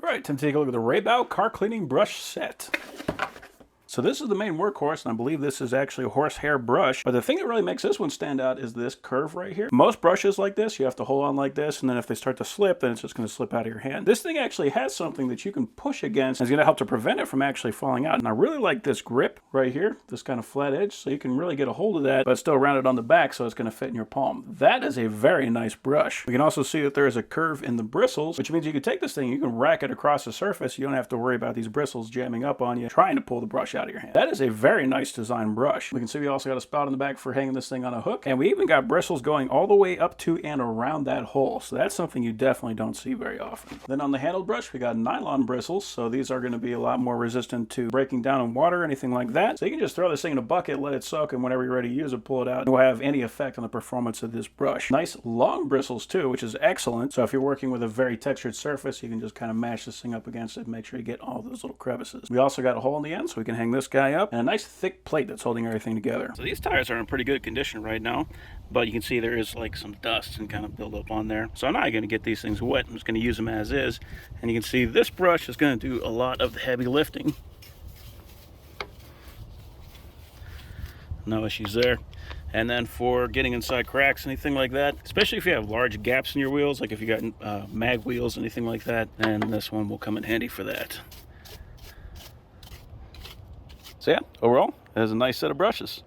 All right, time to take a look at the RAYBAO car cleaning brush set. So this is the main workhorse, and I believe this is actually a horsehair brush. But the thing that really makes this one stand out is this curve right here. Most brushes like this, you have to hold on like this, and then if they start to slip, then it's just going to slip out of your hand. This thing actually has something that you can push against, and it's going to help to prevent it from actually falling out. And I really like this grip right here, this kind of flat edge, so you can really get a hold of that, but still rounded on the back, so it's going to fit in your palm. That is a very nice brush. We can also see that there is a curve in the bristles, which means you can take this thing, you can rack it across the surface. You don't have to worry about these bristles jamming up on you, trying to pull the brush out of your hand. That is a very nice design brush. We can see we also got a spout in the back for hanging this thing on a hook, and we even got bristles going all the way up to and around that hole. So that's something you definitely don't see very often. Then on the handled brush, we got nylon bristles. So these are going to be a lot more resistant to breaking down in water or anything like that. So you can just throw this thing in a bucket, let it soak, and whenever you're ready to use it, pull it out. It will have any effect on the performance of this brush. Nice long bristles too, which is excellent. So if you're working with a very textured surface, you can just kind of mash this thing up against it, make sure you get all those little crevices. We also got a hole in the end, so we can hang this guy up, and a nice thick plate that's holding everything together. So these tires are in pretty good condition right now, but you can see there is like some dust and kind of build up on there. So I'm not going to get these things wet. I'm just going to use them as is. And you can see this brush is going to do a lot of the heavy lifting. No issues there. And then for getting inside cracks, anything like that, especially if you have large gaps in your wheels, like if you got mag wheels, anything like that, then this one will come in handy for that. So yeah, overall, it has a nice set of brushes.